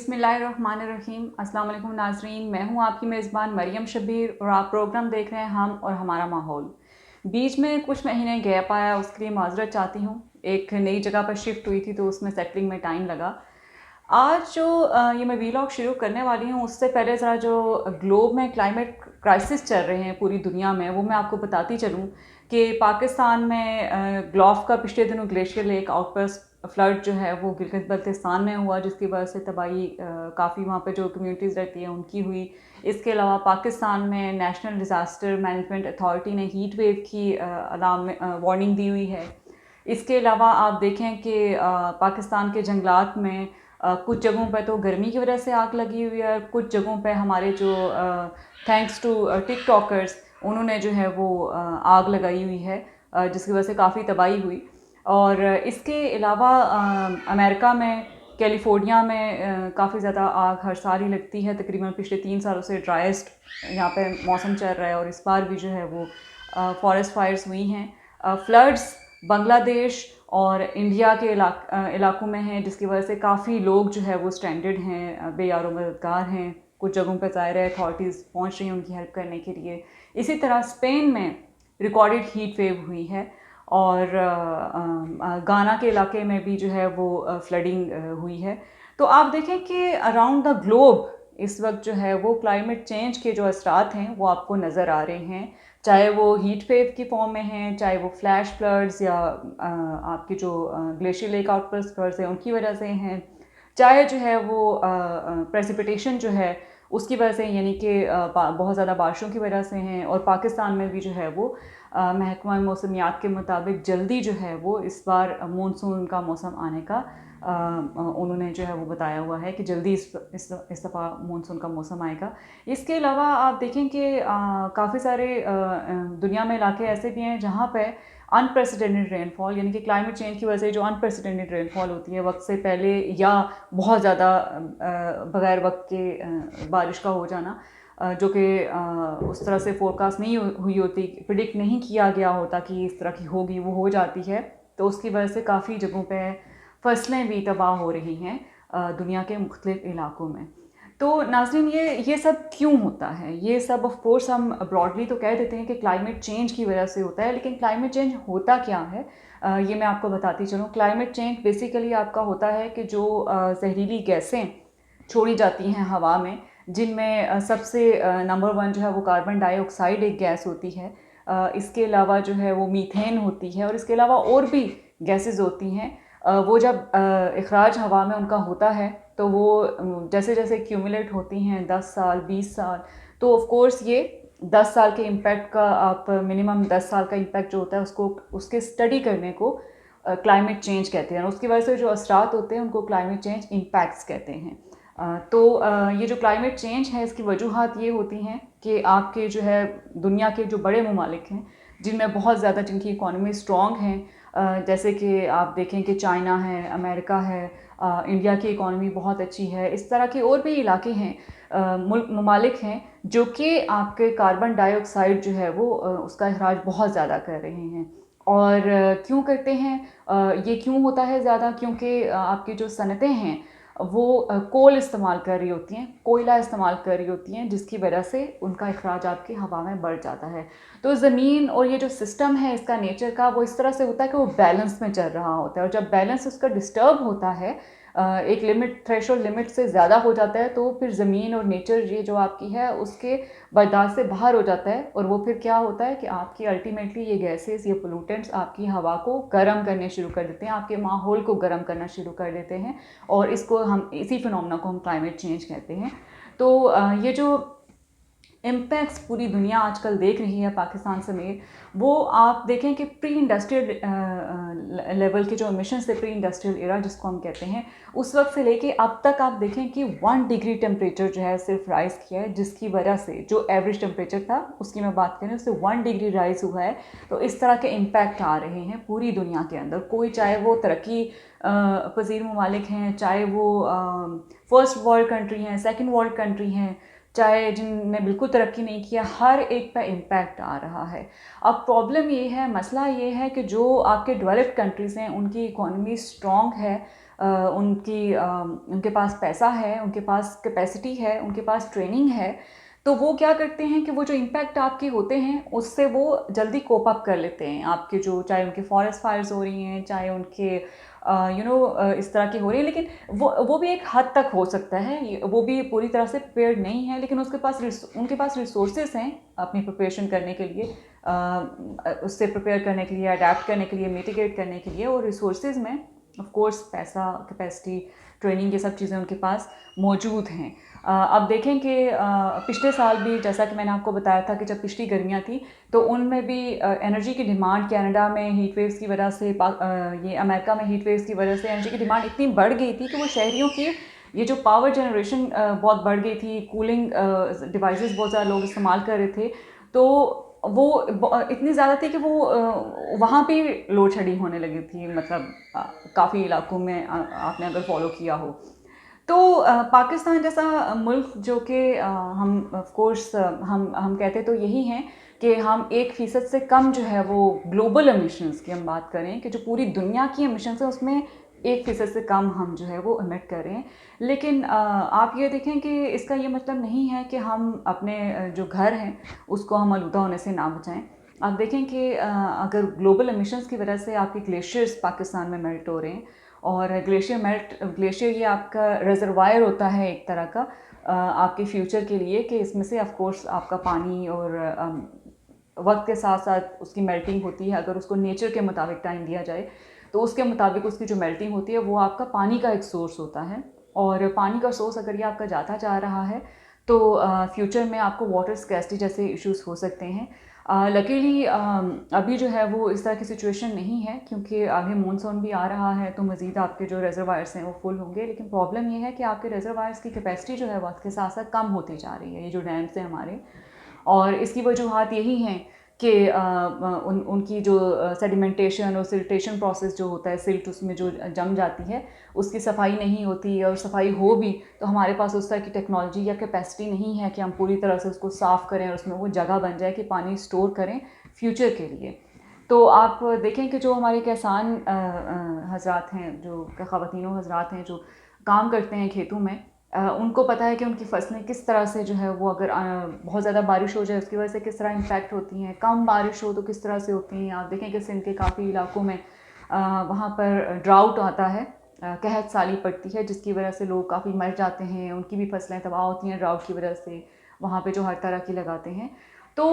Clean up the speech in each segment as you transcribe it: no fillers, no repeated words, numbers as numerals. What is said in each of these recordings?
बिस्मिल्लाहिर्रहमानिर्रहीम। अस्सलाम वालेकुम नाज़रीन, मैं हूं आपकी मेज़बान मरियम शबीर और आप प्रोग्राम देख रहे हैं हम और हमारा माहौल। बीच में कुछ महीने गैप आया, उसके लिए माज़रत चाहती हूं। एक नई जगह पर शिफ्ट हुई थी तो उसमें सेटलिंग में टाइम लगा। आज जो ये मैं वीलॉग शुरू करने वाली हूँ, उससे पहले ज़रा जो ग्लोब में क्लाइमेट क्राइसिस चल रहे हैं पूरी दुनिया में, वो मैं आपको बताती चलूँ कि पाकिस्तान में ग्लोफ का पिछले दिनों ग्लेशियर लेक आउटबर्स्ट फ्लड जो है वो गिलगित बल्तिस्तान में हुआ, जिसकी वजह से तबाही काफ़ी वहाँ पे जो कम्युनिटीज़ रहती हैं उनकी हुई। इसके अलावा पाकिस्तान में नेशनल डिज़ास्टर मैनेजमेंट अथॉरिटी ने हीट वेव की अलार्म वार्निंग दी हुई है। इसके अलावा आप देखें कि पाकिस्तान के जंगलात में कुछ जगहों पर तो गर्मी की वजह से आग लगी हुई है, कुछ जगहों पर हमारे जो थैंक्स टू टिकटॉकर्स उन्होंने जो है वो आग लगाई हुई है, जिसकी वजह से काफ़ी तबाही हुई। और इसके अलावा अमेरिका में कैलिफोर्निया में काफ़ी ज़्यादा आग हर साल ही लगती है। तकरीबन पिछले 3 सालों से ड्राइस्ट यहाँ पे मौसम चल रहा है और इस बार भी जो है वो फॉरेस्ट फायर्स हुई हैं। फ्लड्स बांग्लादेश और इंडिया के इलाकों में हैं, जिसकी वजह से काफ़ी लोग जो है वो स्ट्रैंडेड हैं, बेयारो मददगार हैं। कुछ जगहों पर ज़ाहिर है अथॉरिटीज़ पहुँच रही हैं उनकी हेल्प करने के लिए। इसी तरह स्पेन में रिकॉर्डेड हीट वेव हुई है और गाना के इलाके में भी जो है वो फ्लडिंग हुई है। तो आप देखें कि अराउंड द ग्लोब इस वक्त जो है वो क्लाइमेट चेंज के जो असरात हैं वो आपको नज़र आ रहे हैं, चाहे वो हीट वेव की फॉर्म में हैं, चाहे वो फ्लैश फ्लड्स या आपकी जो ग्लेशियर लेक आउटबर्स्ट फ्लड्स हैं उनकी वजह से हैं, चाहे जो है वो प्रेसिपिटेशन जो है उसकी वजह से, यानी कि बहुत ज़्यादा बारिशों की वजह से हैं। और पाकिस्तान में भी जो है वो महकमा मौसमियात के मुताबिक जल्दी जो है वो इस बार मानसून का मौसम आने का उन्होंने जो है वो बताया हुआ है कि जल्दी इस दफ़ा मानसून का मौसम आएगा। इसके अलावा आप देखें कि काफ़ी सारे दुनिया में इलाके ऐसे भी हैं जहाँ पे अनप्रेसिडेंटेड रेनफॉल, यानी कि क्लाइमेट चेंज की वजह से जो अनप्रेसिडेंटेड रेनफॉल होती है वक्त से पहले या बहुत ज़्यादा बग़ैर वक्त के बारिश का हो जाना, जो कि उस तरह से फोरकास्ट नहीं हुई होती, प्रिडिक्ट नहीं किया गया होता कि इस तरह की होगी, वो हो जाती है। तो उसकी वजह से काफ़ी जगहों पे फसलें भी तबाह हो रही हैं दुनिया के मुख्तलिफ इलाकों में। तो नाज़रीन, ये सब क्यों होता है? ये सब ऑफ कोर्स हम ब्रॉडली तो कह देते हैं कि क्लाइमेट चेंज की वजह से होता है, लेकिन क्लाइमेट चेंज होता क्या है ये मैं आपको बताती चलूँ। क्लाइमेट चेंज बेसिकली आपका होता है कि जो जहरीली गैसें छोड़ी जाती हैं हवा में, जिनमें सबसे नंबर 1 जो है वो कार्बन डाइऑक्साइड एक गैस होती है। इसके अलावा जो है वो मीथेन होती है और इसके अलावा और भी गैसेस होती हैं। वो जब इखराज हवा में उनका होता है तो वो जैसे जैसे क्यूमुलेट होती हैं 10 साल 20 साल, तो ऑफ कोर्स ये 10 साल के इम्पैक्ट का, आप मिनिमम 10 साल का इम्पैक्ट जो होता है उसको उसके स्टडी करने को क्लाइमेट चेंज कहते हैं। और उसकी वजह से जो असरात होते हैं उनको क्लाइमेट चेंज इम्पैक्ट्स कहते हैं। तो ये जो क्लाइमेट चेंज है इसकी वजूहात ये होती हैं कि आपके जो है दुनिया के जो बड़े ममालिक हैं, जिनमें बहुत ज़्यादा जिनकी इकॉनमी स्ट्रॉन्ग हैं, जैसे कि आप देखें कि चाइना है, अमेरिका है, इंडिया की इकॉनमी बहुत अच्छी है, इस तरह के और भी इलाके हैं, मुल्क ममालिक हैं जो कि आपके कार्बन डाइऑक्साइड जो है वो उसका अखराज बहुत ज़्यादा कर रहे हैं। और क्यों करते हैं? ये क्यों होता है ज़्यादा? क्योंकि आपकी जो सनतें हैं वो कोल इस्तेमाल कर रही होती हैं, कोयला इस्तेमाल कर रही होती हैं, जिसकी वजह से उनका अखराज आपकी हवा में बढ़ जाता है। तो ज़मीन और ये जो सिस्टम है इसका नेचर का, वो इस तरह से होता है कि वो बैलेंस में चल रहा होता है, और जब बैलेंस उसका डिस्टर्ब होता है, एक लिमिट, थ्रेशोल्ड लिमिट से ज़्यादा हो जाता है, तो फिर ज़मीन और नेचर ये जो आपकी है उसके बर्दाश्त से बाहर हो जाता है। और वो फिर क्या होता है कि आपकी अल्टीमेटली ये गैसेस, ये पोल्यूटेंट्स आपकी हवा को गर्म करने शुरू कर देते हैं, आपके माहौल को गर्म करना शुरू कर देते हैं, और इसको हम, इसी फिनोमेना को हम क्लाइमेट चेंज कहते हैं। तो ये जो इम्पैक्ट्स पूरी दुनिया आजकल देख रही है पाकिस्तान समेत, वो आप देखें कि प्री इंडस्ट्रियल लेवल के जो एमिशंस थे, प्री इंडस्ट्रियल एरा जिसको हम कहते हैं, उस वक्त से लेके अब तक आप देखें कि 1 डिग्री टेम्परेचर जो है सिर्फ राइज़ किया है, जिसकी वजह से जो एवरेज टेम्परेचर था उसकी मैं बात करें, उससे 1 डिग्री राइज़ हुआ है। तो इस तरह के इम्पैक्ट आ रहे हैं पूरी दुनिया के अंदर, कोई चाहे वो तरक्की पजीर ममालिक हैं, चाहे वो फर्स्ट वर्ल्ड कंट्री हैं, सेकेंड वर्ल्ड कंट्री हैं, चाहे जिनने बिल्कुल तरक्की नहीं किया, हर एक पे इम्पैक्ट आ रहा है। अब प्रॉब्लम ये है, मसला ये है कि जो आपके डेवलप्ड कंट्रीज़ हैं उनकी इकोनॉमी स्ट्रॉन्ग है, उनके पास पैसा है, उनके पास कैपेसिटी है, उनके पास ट्रेनिंग है, तो वो क्या करते हैं कि वो जो इम्पैक्ट आपके होते हैं उससे वो जल्दी कोप अप कर लेते हैं। आपके जो, चाहे उनके फॉरेस्ट फायर्स हो रही हैं, चाहे उनके इस तरह की हो रही है, लेकिन वो भी एक हद तक हो सकता है, वो भी पूरी तरह से प्रिपेयर्ड नहीं है, लेकिन उनके पास रिसोर्सेज हैं अपनी प्रिपरेशन करने के लिए, उससे प्रिपेयर करने के लिए, अडेप्ट करने के लिए, मिटिगेट करने के लिए। और रिसोर्सेज में ऑफ कोर्स पैसा, कैपेसिटी, ट्रेनिंग, ये सब चीज़ें उनके पास मौजूद हैं। अब देखें कि पिछले साल भी, जैसा कि मैंने आपको बताया था कि जब पिछली गर्मियाँ थी तो उनमें भी एनर्जी की डिमांड, कनाडा में हीट वेव्स की वजह से, ये अमेरिका में हीट वेव्स की वजह से एनर्जी की डिमांड इतनी बढ़ गई थी कि वो शहरियों की ये जो पावर जनरेशन बहुत बढ़ गई थी, कूलिंग डिवाइसेस बहुत ज़्यादा लोग इस्तेमाल कर रहे थे, तो वो इतनी ज़्यादा थी कि वो वहाँ पे लोड शेडिंग होने लगी थी, मतलब काफ़ी इलाकों में आपने अगर फॉलो किया हो तो। पाकिस्तान जैसा मुल्क जो कि हम ऑफ कोर्स हम कहते तो यही हैं कि हम 1% से कम जो है वो ग्लोबल एमिशंस की हम बात करें कि जो पूरी दुनिया की एमिशंस है उसमें 1% से कम हम जो है वो एमिट कर रहे हैं। लेकिन आप ये देखें कि इसका ये मतलब नहीं है कि हम अपने जो घर हैं उसको हम आलूदा होने से ना बचाएं। आप देखें कि अगर ग्लोबल एमिशंस की वजह से आपके ग्लेशियर्स पाकिस्तान में मेल्ट हो रहे हैं, और ग्लेशियर ये आपका रिजर्वायर होता है एक तरह का आपके फ्यूचर के लिए, कि इसमें से ऑफ कोर्स आपका पानी, और वक्त के साथ साथ उसकी मेल्टिंग होती है। अगर उसको नेचर के मुताबिक टाइम दिया जाए तो उसके मुताबिक उसकी जो मेल्टिंग होती है वो आपका पानी का एक सोर्स होता है, और पानी का सोर्स अगर ये आपका जाता जा रहा है तो फ्यूचर में आपको वाटर स्कैर्सिटी जैसे इश्यूज हो सकते हैं। लकीली अभी जो है वो इस तरह की सिचुएशन नहीं है, क्योंकि आगे मानसून भी आ रहा है तो मज़ीद आपके जो रिजर्वायर्स हैं वो फुल होंगे। लेकिन प्रॉब्लम ये है कि आपके रिजर्वायर्स की कैपेसिटी जो है वक्त के साथ साथ कम होती जा रही है, ये जो डैम्स हैं हमारे, और इसकी वजूहात यही हैं कि उनकी जो सेडिमेंटेशन और सिल्टेशन प्रोसेस जो होता है, सिल्ट उसमें जो जम जाती है उसकी सफाई नहीं होती, और सफाई हो भी तो हमारे पास उस तरह की टेक्नोलॉजी या कैपेसिटी नहीं है कि हम पूरी तरह से उसको साफ़ करें और उसमें वो जगह बन जाए कि पानी स्टोर करें फ्यूचर के लिए। तो आप देखें कि जो हमारे किसान हजरात हैं, जो ख़वातीनो हजरात हैं जो काम करते हैं खेतों में, उनको पता है कि उनकी फसलें किस तरह से जो है वो, अगर बहुत ज़्यादा बारिश हो जाए उसकी वजह से किस तरह इम्पैक्ट होती हैं, कम बारिश हो तो किस तरह से होती हैं। आप देखें कि सिंध के काफ़ी इलाकों में वहाँ पर ड्राउट आता है, कहत साली पड़ती है, जिसकी वजह से लोग काफ़ी मर जाते हैं, उनकी भी फसलें तबाह होती हैं ड्राउट की वजह से, वहाँ पे जो हर तरह की लगाते हैं। तो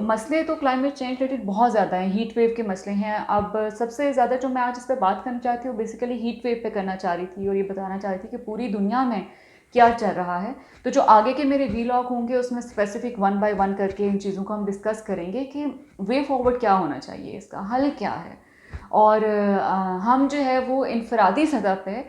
मसले तो क्लाइमेट चेंज रिलेटेड बहुत ज़्यादा हैं, हीट वेव के मसले हैं। अब सबसे ज़्यादा जो मैं आज इस पर बात करना चाहती हूँ बेसिकली हीट वेव पे करना चाह रही थी, और ये बताना चाह रही थी कि पूरी दुनिया में क्या चल रहा है। तो जो आगे के मेरे वीलॉग होंगे उसमें स्पेसिफिक 1 बाय 1 करके इन चीज़ों को हम डिस्कस करेंगे कि वे फॉरवर्ड क्या होना चाहिए, इसका हल क्या है, और हम जो है वो इनफरादी सतह पे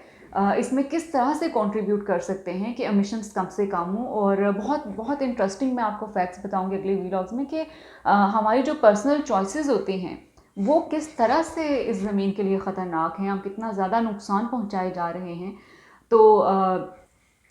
इसमें किस तरह से कंट्रीब्यूट कर सकते हैं कि एमिशंस कम से कम हों। और बहुत बहुत इंटरेस्टिंग मैं आपको फैक्ट्स बताऊंगी अगले वीलॉग्स में कि हमारी जो पर्सनल चॉइसेस होती हैं वो किस तरह से इस ज़मीन के लिए ख़तरनाक हैं, हम कितना ज़्यादा नुकसान पहुंचाए जा रहे हैं। तो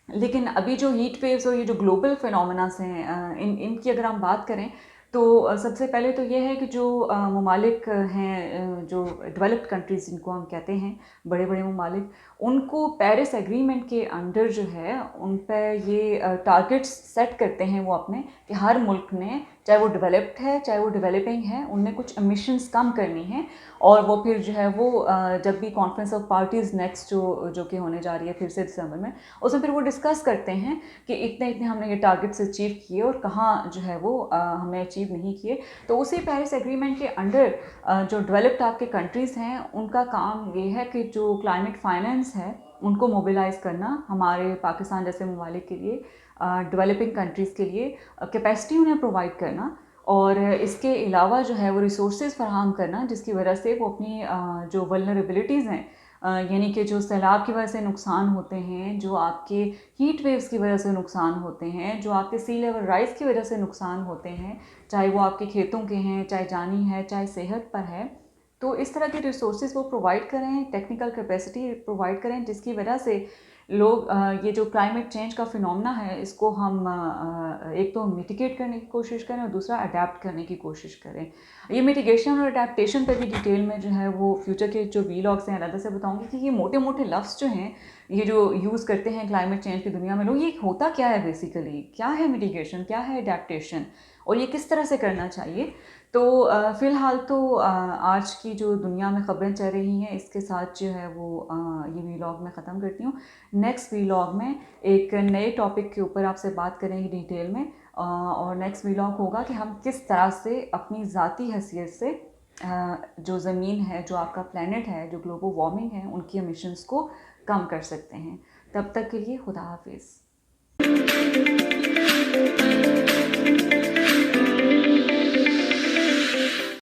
लेकिन अभी जो हीट वेव्स और ये जो ग्लोबल फिनोमेनास हैं, इनकी अगर हम बात करें तो सबसे पहले तो ये है कि जो ममालिक हैं, जो डेवलप्ड कंट्रीज़ जिनको हम कहते हैं, बड़े बड़े ममालिक, उनको पेरिस एग्रीमेंट के अंडर जो है उन पर ये टारगेट्स सेट करते हैं वो अपने, कि हर मुल्क ने, चाहे वो डेवलप्ड है चाहे वो डेवलपिंग है, उनने कुछ एमिशंस कम करनी है। और वो फिर जो है वो जब भी कॉन्फ्रेंस ऑफ पार्टीज़ नेक्स्ट जो कि होने जा रही है फिर से दिसंबर में, उसमें फिर वो डिस्कस करते हैं कि इतने इतने हमने ये टारगेट्स अचीव किए और कहाँ जो है वो हमने अचीव नहीं किए। तो उसी पेरिस एग्रीमेंट के अंडर जो डेवलप्ड आपके कंट्रीज़ हैं उनका काम ये है कि जो क्लाइमेट फाइनेंस है उनको मोबिलाइज़ करना, हमारे पाकिस्तान जैसे ममालिक के लिए, डेवलपिंग कंट्रीज़ के लिए कैपेसिटी उन्हें प्रोवाइड करना, और इसके अलावा जो है वो रिसोर्सेज फराहम करना जिसकी वजह से वो अपनी जो वल्नरेबिलिटीज़ हैं, यानी कि जो सैलाब की वजह से नुकसान होते हैं, जो आपके हीट वेव्स की वजह से नुकसान होते हैं, जो आपके सी लेवल राइज की वजह से नुकसान होते हैं, चाहे वो आपके खेतों के हैं, चाहे जानी है, चाहे सेहत पर है, तो इस तरह के रिसोर्सेज वो प्रोवाइड करें, टेक्निकल कैपेसिटी प्रोवाइड करें जिसकी वजह से लोग ये जो क्लाइमेट चेंज का फिनोमेना है इसको हम एक तो मिटिगेट करने की कोशिश करें और दूसरा अडेप्ट करने की कोशिश करें। ये मिटिगेशन और अडेप्टेशन पर भी डिटेल में जो है वो फ्यूचर के जो वीलॉग्स हैं अलग से बताऊंगी कि ये मोटे मोटे लफ्ज़ जो हैं ये जो यूज़ करते हैं क्लाइमेट चेंज की दुनिया में लोग, ये होता क्या है बेसिकली, क्या है मिटिगेशन, क्या है अडेप्टेशन और ये किस तरह से करना चाहिए। तो फ़िलहाल तो आज की जो दुनिया में ख़बरें चल रही हैं इसके साथ जो है वो ये वीलॉग मैं ख़त्म करती हूँ। नेक्स्ट वीलॉग में एक नए टॉपिक के ऊपर आपसे बात करेंगे डिटेल में, और नेक्स्ट वीलॉग होगा कि हम किस तरह से अपनी ज़ाती हैसियत से जो ज़मीन है, जो आपका प्लैनेट है, जो ग्लोबल वार्मिंग है, उनकी एमिशंस को कम कर सकते हैं। तब तक के लिए खुदा हाफिज़।